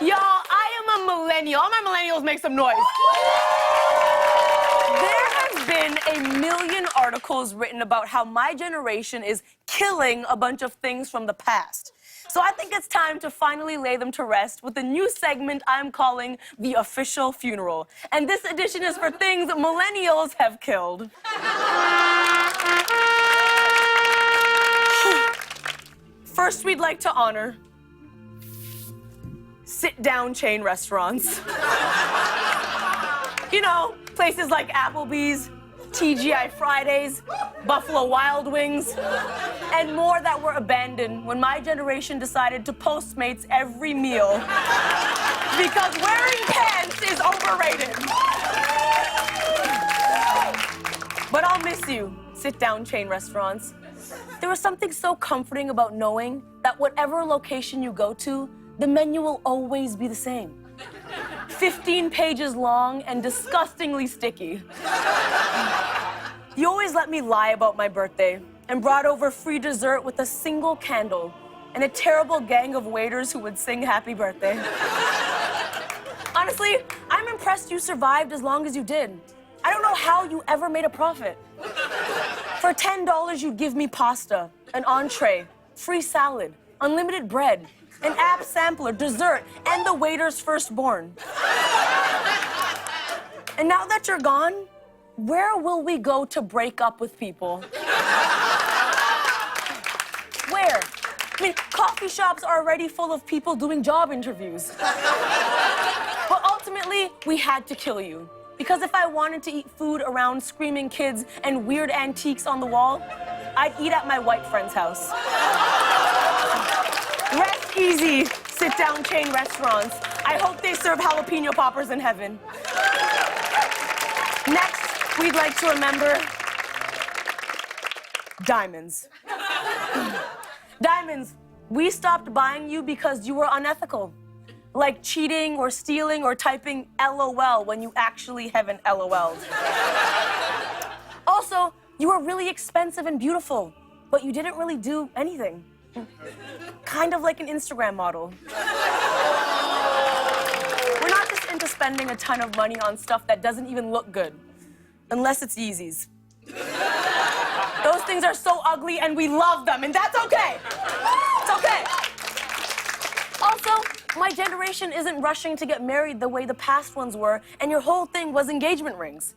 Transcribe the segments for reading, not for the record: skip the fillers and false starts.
Y'all, I am a millennial. All my millennials make some noise. There has been a million articles written about how my generation is killing a bunch of things from the past. So I think it's time to finally lay them to rest with a new segment I'm calling The Official Funeral. And this edition is for things millennials have killed. First, we'd like to honor sit-down chain restaurants. You know, places like Applebee's, TGI Fridays, Buffalo Wild Wings, and more that were abandoned when my generation decided to Postmates every meal because wearing pants is overrated. But I'll miss you, sit-down chain restaurants. There was something so comforting about knowing that whatever location you go to, the menu will always be the same. 15 pages long and disgustingly sticky. You always let me lie about my birthday and brought over free dessert with a single candle and a terrible gang of waiters who would sing happy birthday. Honestly, I'm impressed you survived as long as you did. I don't know how you ever made a profit. For $10, you'd give me pasta, an entree, free salad, unlimited bread, an app sampler, dessert, and the waiter's firstborn. And now that you're gone, where will we go to break up with people? Where? I mean, coffee shops are already full of people doing job interviews. But ultimately, we had to kill you. Because if I wanted to eat food around screaming kids and weird antiques on the wall, I'd eat at my white friend's house. Rest easy, sit-down chain restaurants. I hope they serve jalapeno poppers in heaven. Next, we'd like to remember diamonds. Diamonds, we stopped buying you because you were unethical. Like cheating or stealing or typing LOL when you actually haven't LOL'd. Also, you were really expensive and beautiful, but you didn't really do anything. Kind of like an Instagram model. We're not just into spending a ton of money on stuff that doesn't even look good, unless it's Yeezys. Those things are so ugly and we love them, and that's okay. It's okay. Also, my generation isn't rushing to get married the way the past ones were, and your whole thing was engagement rings.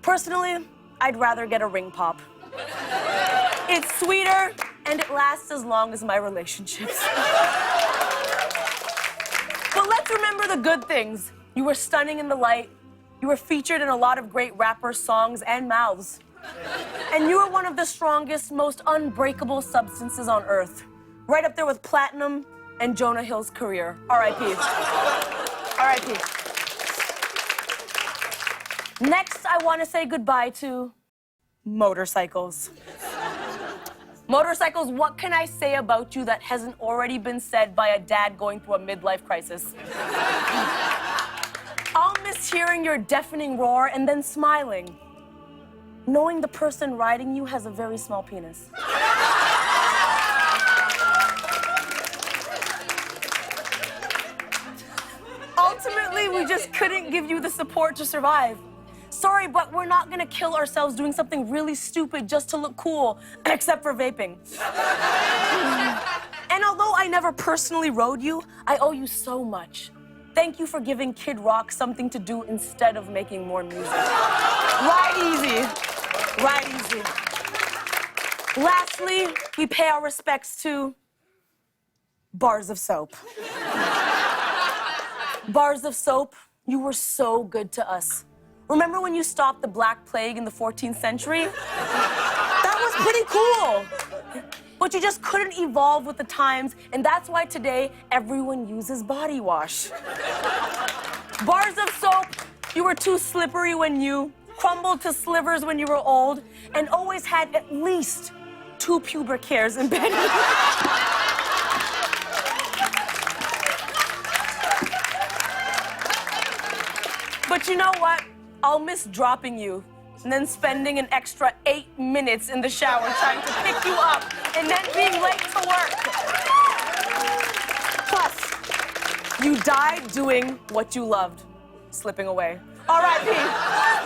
Personally, I'd rather get a ring pop. It's sweeter, and it lasts as long as my relationships. But let's remember the good things. You were stunning in the light. You were featured in a lot of great rappers' songs and mouths. And you were one of the strongest, most unbreakable substances on earth. Right up there with platinum and Jonah Hill's career. R.I.P. R.I.P. Next, I want to say goodbye to motorcycles. Motorcycles, what can I say about you that hasn't already been said by a dad going through a midlife crisis? I'll miss hearing your deafening roar and then smiling, knowing the person riding you has a very small penis. Ultimately, we just couldn't give you the support to survive. Sorry, but we're not gonna kill ourselves doing something really stupid just to look cool, except for vaping. And although I never personally rode you, I owe you so much. Thank you for giving Kid Rock something to do instead of making more music. Ride easy. Ride easy. Lastly, we pay our respects to Bars of Soap. Bars of Soap, you were so good to us. Remember when you stopped the Black Plague in the 14th century? That was pretty cool. But you just couldn't evolve with the times, and that's why today everyone uses body wash. Bars of Soap, you were too slippery when new, crumbled to slivers when you were old, and always had at least 2 pubic hairs embedded. But you know what? I'll miss dropping you and then spending an extra 8 minutes in the shower trying to pick you up and then being late to work. Plus, You died doing what you loved, slipping away. R.I.P.